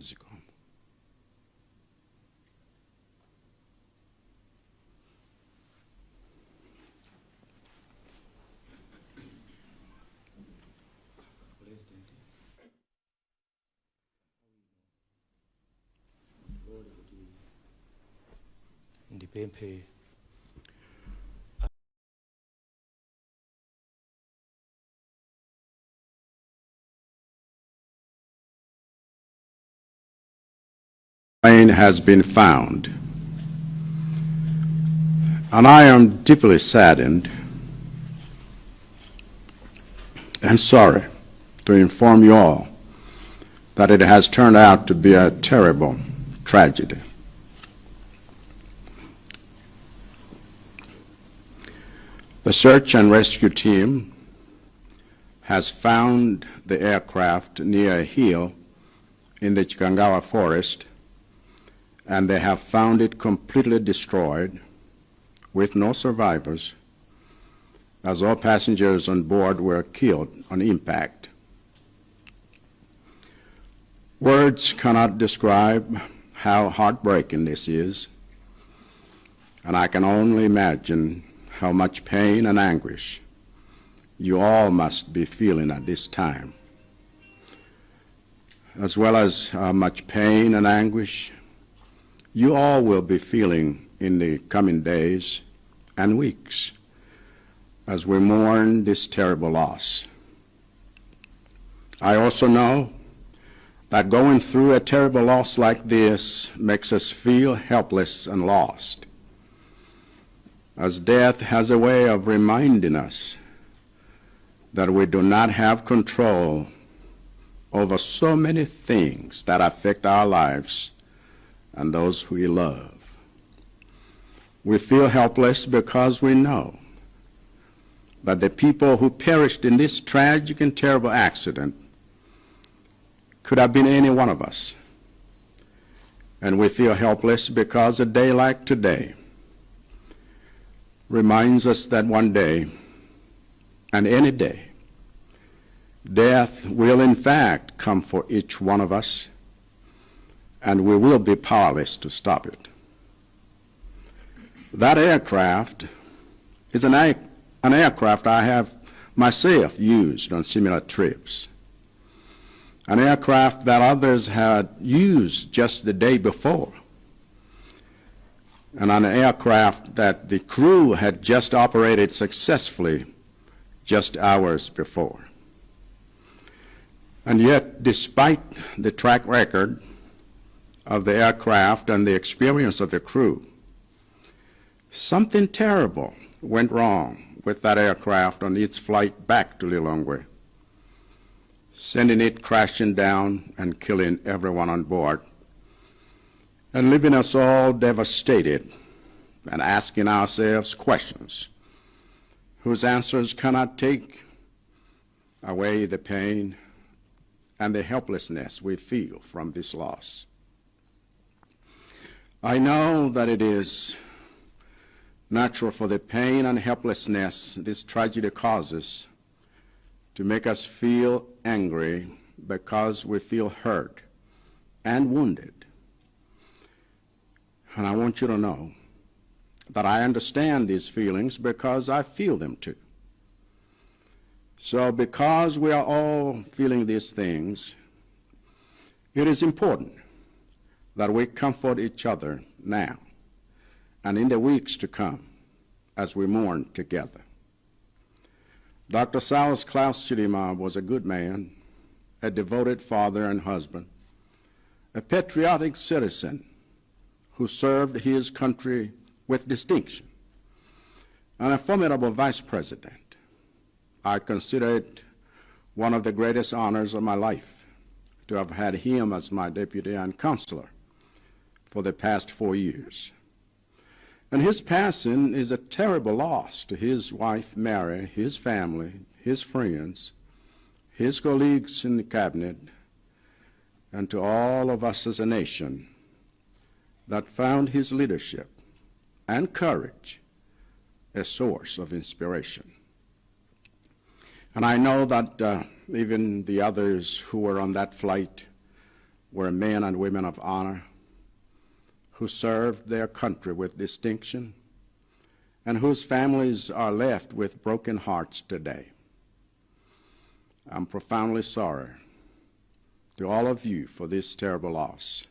Zikomo. Ndipemphe has been found, and I am deeply saddened and sorry to inform you all that it has turned out to be a terrible tragedy. The search and rescue team has found the aircraft near a hill in the Chikangawa forest, and they have found it completely destroyed with no survivors, as all passengers on board were killed on impact. Words cannot describe how heartbreaking this is, and I can only imagine how much pain and anguish you all must be feeling at this time, as well as how much pain and anguish you all will be feeling in the coming days and weeks as we mourn this terrible loss. I also know that going through a terrible loss like this makes us feel helpless and lost, as death has a way of reminding us that we do not have control over so many things that affect our lives and those we love. We feel helpless because we know that the people who perished in this tragic and terrible accident could have been any one of us. And we feel helpless because a day like today reminds us that one day, and any day, death will in fact come for each one of us, and we will be powerless to stop it. That aircraft is an aircraft I have myself used on similar trips, an aircraft that others had used just the day before, and an aircraft that the crew had just operated successfully just hours before. And yet, despite the track record of the aircraft and the experience of the crew, something terrible went wrong with that aircraft on its flight back to Lilongwe, sending it crashing down and killing everyone on board, and leaving us all devastated and asking ourselves questions whose answers cannot take away the pain and the helplessness we feel from this loss. I know that it is natural for the pain and helplessness this tragedy causes to make us feel angry because we feel hurt and wounded. And I want you to know that I understand these feelings because I feel them too. So because we are all feeling these things, it is important that we comfort each other now and in the weeks to come as we mourn together. Dr. Saus Klaus Chidima was a good man, a devoted father and husband, a patriotic citizen who served his country with distinction, and a formidable vice president. I consider it one of the greatest honors of my life to have had him as my deputy and counselor for the past 4 years. And his passing is a terrible loss to his wife, Mary, his family, his friends, his colleagues in the cabinet, and to all of us as a nation that found his leadership and courage a source of inspiration. And I know that even the others who were on that flight were men and women of honor who served their country with distinction and whose families are left with broken hearts today. I'm profoundly sorry to all of you for this terrible loss.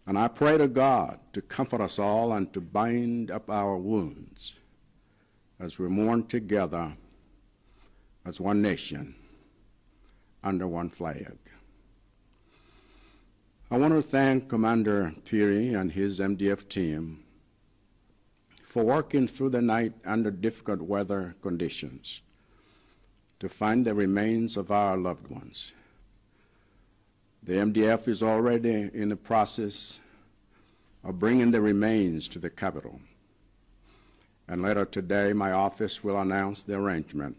And I pray to God to comfort us all and to bind up our wounds as we mourn together as one nation under one flag. I want to thank Commander Peary and his MDF team for working through the night under difficult weather conditions to find the remains of our loved ones. The MDF is already in the process of bringing the remains to the Capitol. And later today, my office will announce the arrangement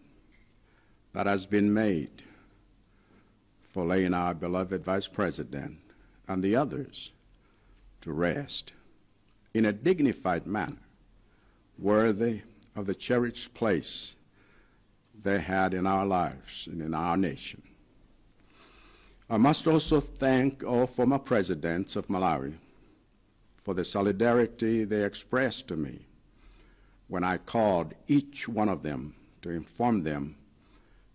that has been made for laying our beloved Vice President and the others to rest in a dignified manner, worthy of the cherished place they had in our lives and in our nation. I must also thank all former presidents of Malawi for the solidarity they expressed to me when I called each one of them to inform them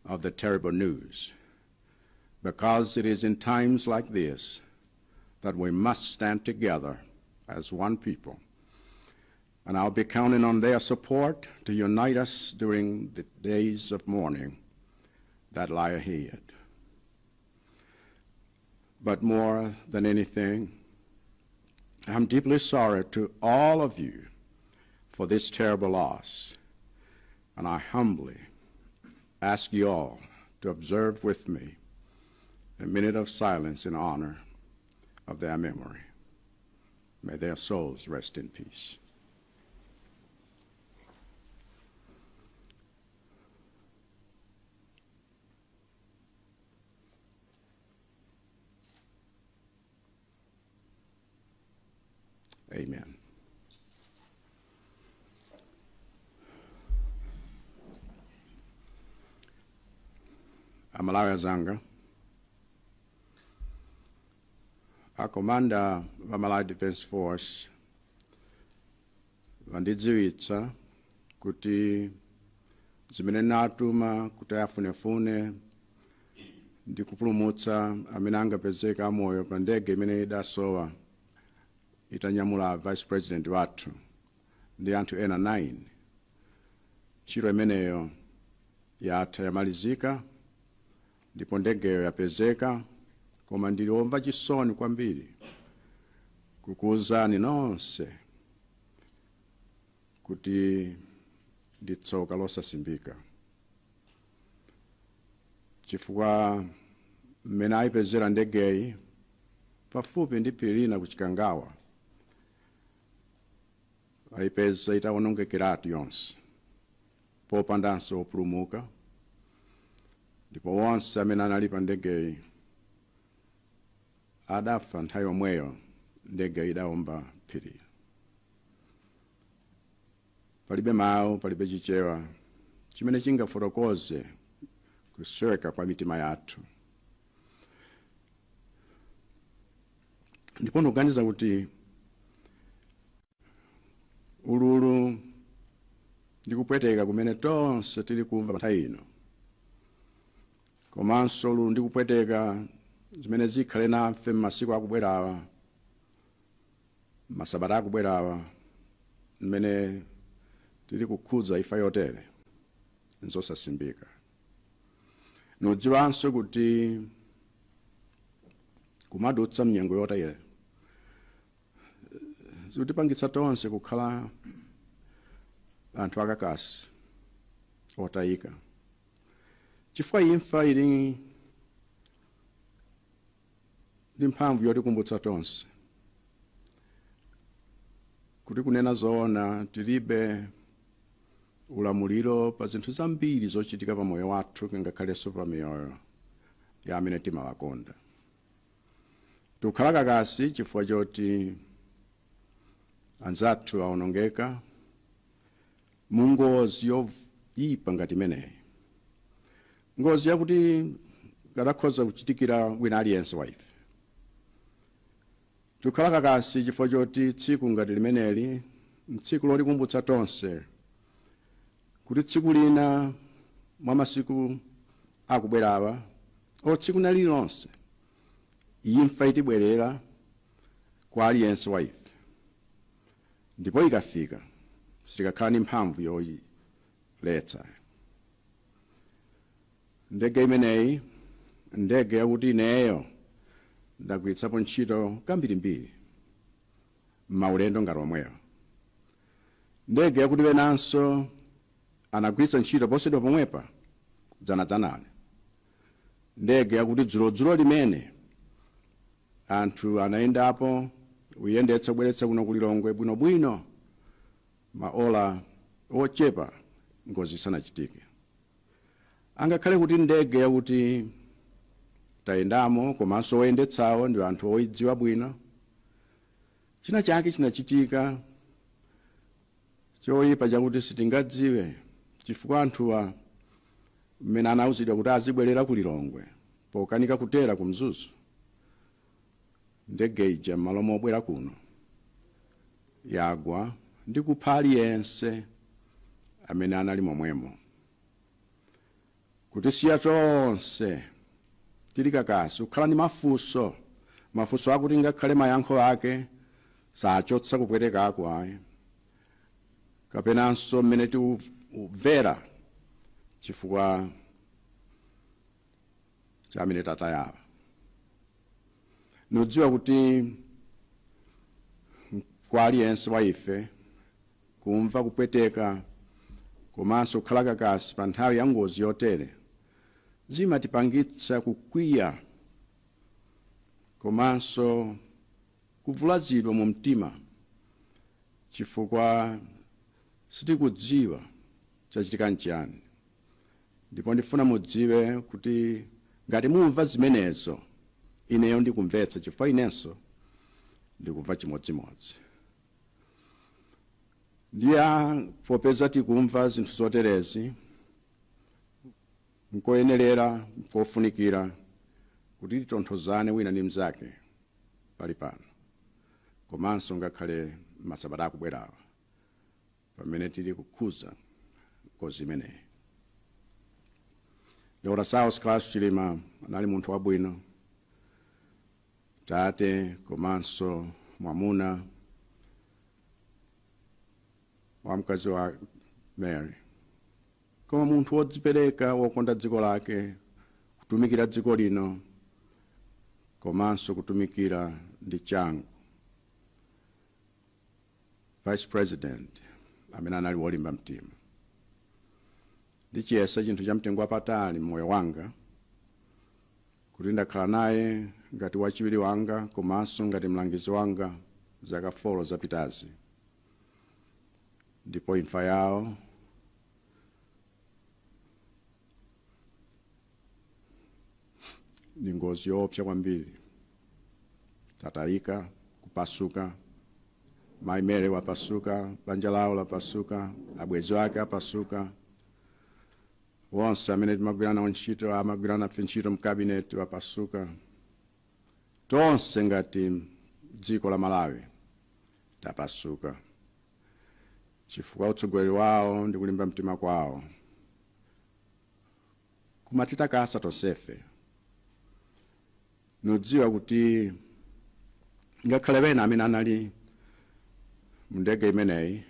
of the terrible news, because it is in times like this that we must stand together as one people. And I'll be counting on their support to unite us during the days of mourning that lie ahead. But more than anything, I'm deeply sorry to all of you for this terrible loss. And I humbly ask you all to observe with me a minute of silence in honor of their memory. May their souls rest in peace. Amen. Amalawi Zanga, a commander wa Malawi Defense Force vandidziwitsa kuti zimene natuma kuti afunefune ndi kupulumutsa amene angapezeka amoyo pa ndege imene idasowa itanyamula Vice President wathu ndi anthu ena 9. Ntchito imeneyo yatha yamalizika ndipo ndegeyo yapezeka, koma ndiliomva chisoni kwambiri kukuwuzani nonse kuti ndi tsoka losasimbika, chifukwa mmene ayipezera ndegeyi pafupi ndi phiri lina ku Chikangawa ayipeza itawonongekeratu yonse popandanso opulumuka, ndipo wonse amene anali pa ndegeyi adafa nthawi yomweyo ndege idawomba phiri. Palibe mawu, palibe chichewa chimene chingafotokoze kusweka kwa mitima yathu. Ndipo ndikuganiza kuti ululu ndi kupweteka kumene tonse tili kumva nthawi ino, komanso ululu ndi kupweteka zimene zikhale nafe m'masiku akubwerawa, masabata akubwerawa, mmene tili kukhudza imfa yotere nzosasimbika. Nodziwanso kuti kumadutsa mnyengo yotere zikutipangitsa tonse kukhala anthu akakasi otayika, chifukwa imfa ili ndi mphamvu yotikumbutsa tonse kuti kunena zoona tilibe ulamuliro pa zinthu zambiri zochitika pa moyo wathu, ngakhalenso pa miyoyo ya amene timawakonda. Tikukhala kakasi chifukwa choti anzathu awonongeka mu ngozi yoyipa ngati imeneyi, ngozi yakuti kadakhoza kuchitikira wina aliyense wa ife. tikukhala kakasi chifukwa choti tsiku ngati limeneli tsiku lotikumbutsa tonse kuti tsiku lina mwa masiku akubwerawa o tsiku na lililonse imfa itibwerera kwa aliyense wa ife, ndipo ikafika sitikakhala ni mphamvu yoyiletsa. Ndege imeneyi ndege yakuti ineyo ndagwiritsapo ntchito kambirimbiri m'maulendo ngati omwewa. Ndege yakuti wenanso anagwiritsa ntchito posedwa pomwepa dzanadzanale. Ndege yakuti dzulo limene anthu anayendapo uyendetsa kubweretsa kuno ku Lilongwe bwinobwino maola ochepa ngozi isanachitike. Angakhale kuti ndege yakuti tayendamo komanso oyendetsawo ndi anthu oyidziwa bwino, china chake chinachitika choyipa chakuti sitingadziwe chifukwa anthuwa mmene anawuzidwa kuti azibwerera ku Lilongwe pokanika kutera ku Mzuzu, ndege ija m'malo mobwera kuno yagwa ndi kupha aliyense amene anali momwemo. Kutisiya tonse tili kakasi kukhala ni mafunso akuti ngakhale mayankho ake sachotsa kupwetekako ayi, kapenanso mmene tiumvera chifukwa cha amene tatayawa. Nudziwa kuti kwa aliyense wa ife kumva kupweteka komanso kukhala kakasi pa nthawi ya ngozi yotere zimatipangitsa kukwiya komanso kuvulazidwa mu mtima chifukwa sitikudziwa chachitika nchiyani. Ndipo ndifuna mudziwe kuti ngati mumva zimenezo ineyo ndikumvetsa chifukwa inenso ndikumva chimodzimodzi. Ndiya popeza tikumva zinthu zoterezi nkoyenerera nkofunikira kuti titonthozane wina ndi mnzake pali pano komanso ngakhale masabata akubwerawa pamene tili kukhuza ngozi imeneyi. Dr. South Class Chilima anali munthu wabwino, tate komanso mwamuna wa mkazi wa Mary, koma munthu wodzipereka wokonda dziko lake, kutumikira dziko lino komanso kutumikira ndi changu. Vice President amene anali wolimba mtima. Ndichiyesa chinthu cha mtengo wapatali mmoyo wanga kuti ndakhala naye ngati wachiwiri wanga komanso ngati mlangizi wanga zaka 4 zapitazi, ndipo imfa yawo ndi ngozi yoopsa kwambiri. Tatayika, kupasuka, Mai Mary wapasuka, banja lawo lapasuka, abwenzi wake apasuka, wonse amene timagwirana ntchito amagwirana ntchito mkabineti wapasuka, tonse ngati dziko la Malawi tapasuka chifukwa utsogoleri wawo ndi kulimba mtima kwawo kumatitakasa tonsefe. Nudziwa kuti ngakhale bena amene anali mndege imeneyi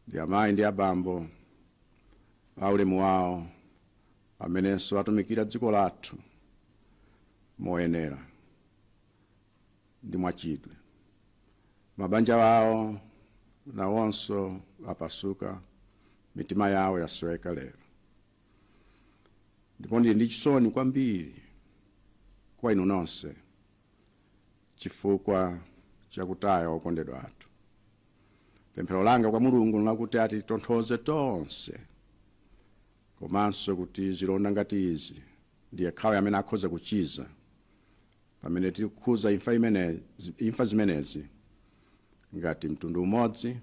ndi amayi ndi abambo aulemu wawo amenenso atumikira dziko lathu moyenera ndi mwachidwe. Mabanja wawo nawonso apasuka, mitima yawo yasweka lero. Ndipo ndili ndi chisoni kwambiri kwa inu nonse chifukwa chakutaya okondedwa athu. Pemphero langa kwa Mulungu nlakuti atitonthoze tonse komanso kuti zilonda ngati izi ndiye khawa amene akhoza kuchiza pamene tikukhuza imfa zimenezi ngati mtundu umodzi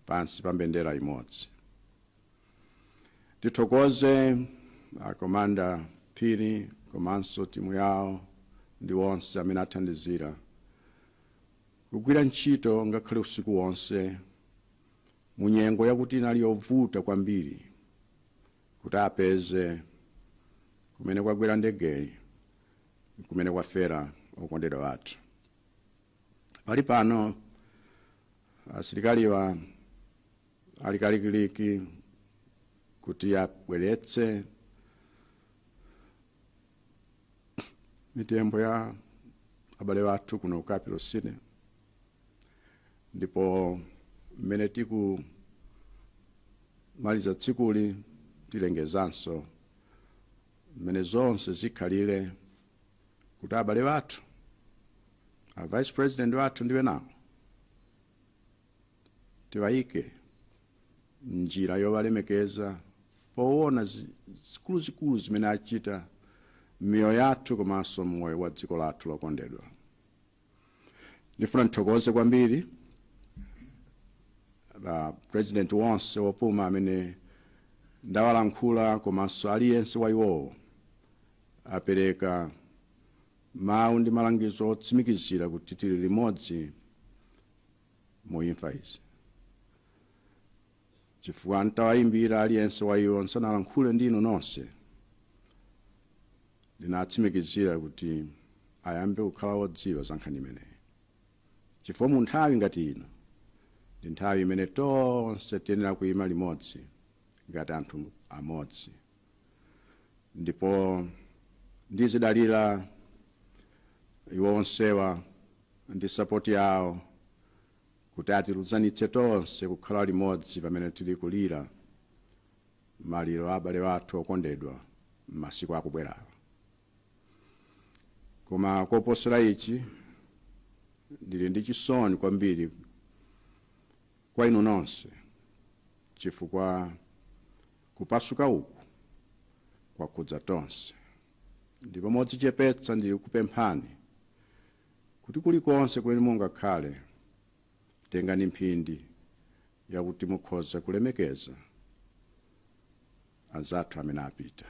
pansi pa mbendera imodzi. Tithokoze akomanda Phiri komanso timu yawo ndi wonse amene athandizira kugwira ntchito ngakhale usiku wonse munyengo yakuti inali yovuta kwambiri kuti apeze kumene kwagwera ndegeyi kumene kwafera okondedwa athu. Pali pano asilikaliwa ali kalikiliki kuti abweretse mitembo ya abale wathu kuno Capital City, ndipo mmene tikumaliza tsikuli tilengezanso mmene zonse zikhalire kuti abale wathu a vice president wathu ndiwe nawo tiwayike njira yowalemekeza poona zikuluzikulu zimene achita m'miyoyo yathu komanso m'moyo wa dziko lathu lokondedwa. Ndifuna nthokoze kwambiri president wonse wopuma amene ndawalankhula komanso aliyense wa iwowo apereka mawu ndi malangizo otsimikizira kuti tili limodzi mu imfa izi. Chifukwa ntawayimbira aliyense wa iwo nsanalankhule ndinu nonse ndinatsimikizira kuti ayambe kukhala wodziwa za nkhani imeneyi. Chifukwa mu nthawi ngati ino ndi nthawi imene tonse tiyenera kuyima limodzi ngati anthu amodzi, ndipo ndizidalira iwo onsewa ndi sapoti yawo kuti atiluzanitse tonse kukhala limodzi pamene tili kulira maliro a abale wathu okondedwa m'masiku akubwerawa. Koma koposera ichi ndili ndi chisoni kwambiri kwa inu nonse chifukwa kupasuka uku kwakhudza tonse, ndipo modzichepetsa ndili kupemphani kuti kulikonse kumene mungakhale tengani mphindi yakuti mukhoza kulemekeza anzathu amene apita.